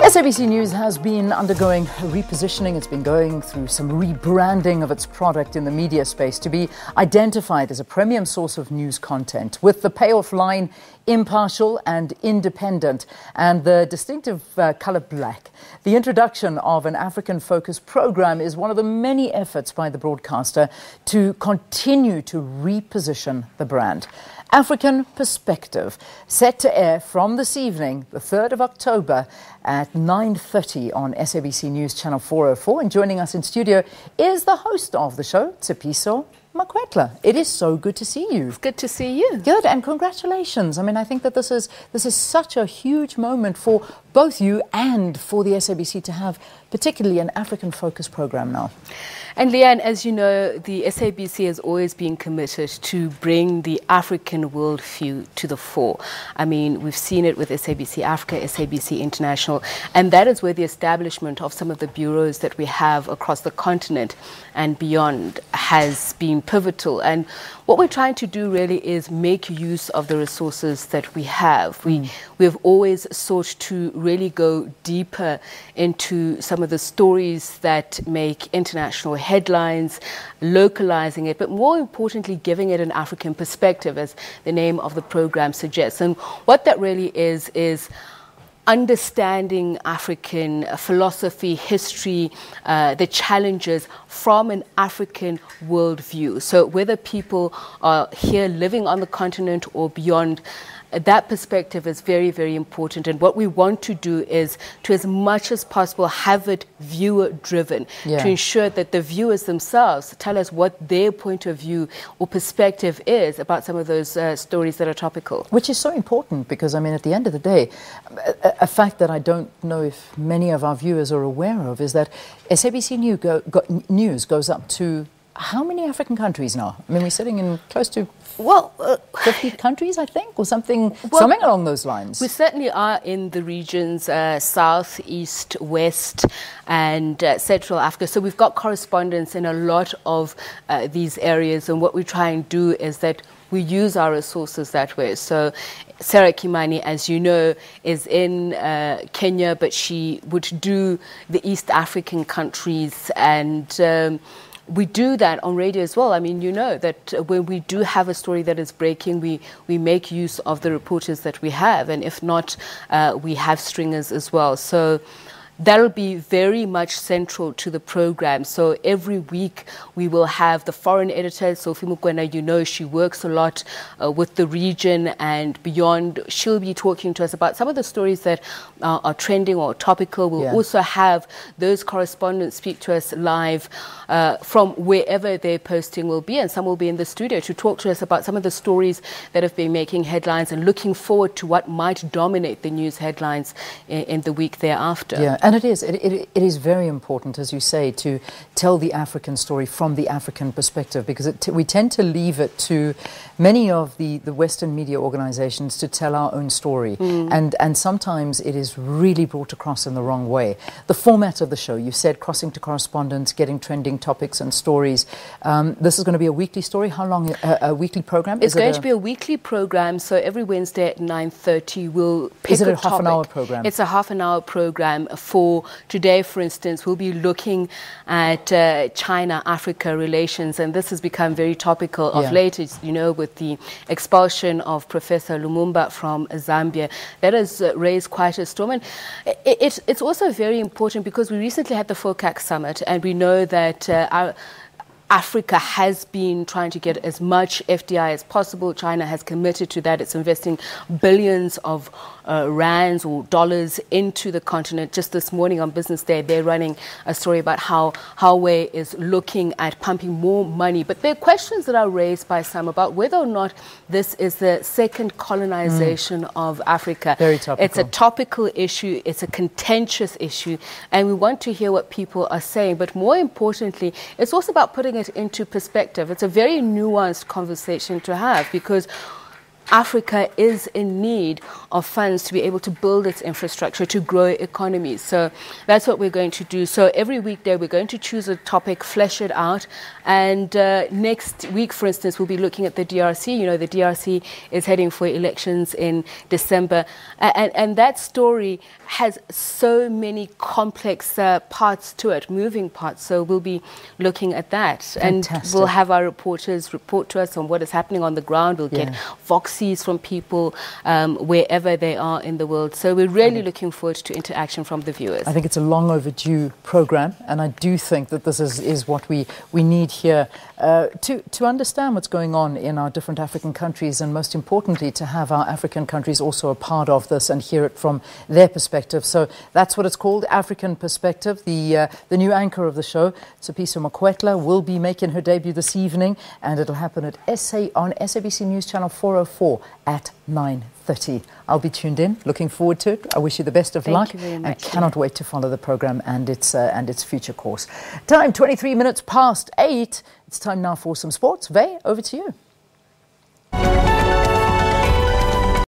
SABC News has been undergoing repositioning. It's been going through some rebranding of its product in the media space to be identified as a premium source of news content, with the payoff line Impartial and Independent and the distinctive colour black. The introduction of an African-focused program is one of the many efforts by the broadcaster to continue to reposition the brand. African Perspective, set to air from this evening, the 3rd of October at 9:30 on SABC News Channel 404. And joining us in studio is the host of the show, Tsepiso Makwetla. It is so good to see you. It's good to see you. Good, and congratulations. I mean, I think that this is such a huge moment for both you and for the SABC to have particularly an African-focused program now. And Leanne, as you know, the SABC has always been committed to bring the African worldview to the fore. I mean, we've seen it with SABC Africa, SABC International, and that is where the establishment of some of the bureaus that we have across the continent and beyond has been pivotal. And what we're trying to do really is make use of the resources that we have. We've always sought to really go deeper into some of the stories that make international headlines, localizing it, but more importantly, giving it an African perspective, as the name of the program suggests. And what that really is understanding African philosophy, history, the challenges from an African worldview. So whether people are here living on the continent or beyond, that perspective is very, very important. And what we want to do is to, as much as possible, have it viewer-driven, to ensure that the viewers themselves tell us what their point of view or perspective is about some of those stories that are topical. Which is so important because, I mean, at the end of the day, a fact that I don't know if many of our viewers are aware of is that SABC News goes up to how many African countries now? I mean, we're sitting in close to 50 countries, I think, or something along those lines. We certainly are in the regions south, east, west, and central Africa. So we've got correspondents in a lot of these areas. And what we try and do is that we use our resources that way. So Sarah Kimani, as you know, is in Kenya, but she would do the East African countries, and we do that on radio as well. I mean, you know that when we do have a story that is breaking, we make use of the reporters that we have. And if not, we have stringers as well. So that'll be very much central to the program. So every week we will have the foreign editor, Sophie Mukwena, you know, she works a lot with the region and beyond. She'll be talking to us about some of the stories that are trending or topical. We'll also have those correspondents speak to us live from wherever their posting will be, and some will be in the studio to talk to us about some of the stories that have been making headlines and looking forward to what might dominate the news headlines in the week thereafter. Yeah. And it is very important, as you say, to tell the African story from the African perspective, because we tend to leave it to many of the Western media organizations to tell our own story. And sometimes it is really brought across in the wrong way. The format of the show, you said crossing to correspondence, getting trending topics and stories. This is going to be a weekly story. How long a weekly program? It's going to be a weekly program. So every Wednesday at 9:30 we'll pick Is it a topic. half-an-hour program? It's a half-an-hour program. For today, for instance, we'll be looking at China-Africa relations, and this has become very topical of late, you know, with the expulsion of Professor Lumumba from Zambia. That has raised quite a storm. And it's also very important because we recently had the FOCAC summit, and we know that Africa has been trying to get as much FDI as possible. China has committed to that. It's investing billions of rands or dollars into the continent. Just this morning on Business Day, they're running a story about how Huawei is looking at pumping more money. But there are questions that are raised by some about whether or not this is the second colonization of Africa. Very topical. It's a topical issue. It's a contentious issue. And we want to hear what people are saying. But more importantly, it's also about putting it into perspective. It's a very nuanced conversation to have because Africa is in need of funds to be able to build its infrastructure, to grow economies. So that's what we're going to do. So every weekday we're going to choose a topic, flesh it out, and next week, for instance, we'll be looking at the DRC. You know, the DRC is heading for elections in December, and that story has so many complex parts to it, moving parts. So we'll be looking at that. Fantastic. And we'll have our reporters report to us on what is happening on the ground. We'll get voxies from people wherever they are in the world. So we're really looking forward to interaction from the viewers. I think it's a long overdue program, and I do think that this is what we need here to understand what's going on in our different African countries, and most importantly to have our African countries also a part of this and hear it from their perspective. So that's what it's called, African Perspective. The new anchor of the show, Tsepiso Makwetla, will be making her debut this evening, and it'll happen at on SABC News Channel 404 at 9:30. I'll be tuned in, looking forward to it. I wish you the best of luck, and cannot wait to follow the program and its future course. Time 23 minutes past 8. It's time now for some sports. Vey, over to you.